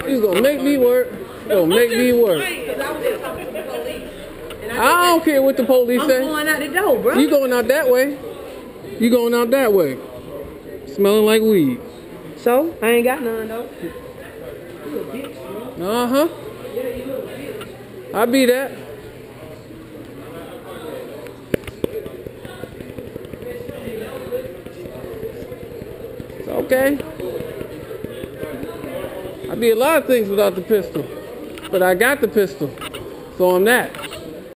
You gonna make me work. You gonna make me work. I don't care what the police say. I'm going out the door, bro. You going out that way. You going out that way. Smelling like weed. So, I ain't got none, though. Uh-huh. I be that. It's okay. I be a lot of things without the pistol. But I got the pistol. So I'm that.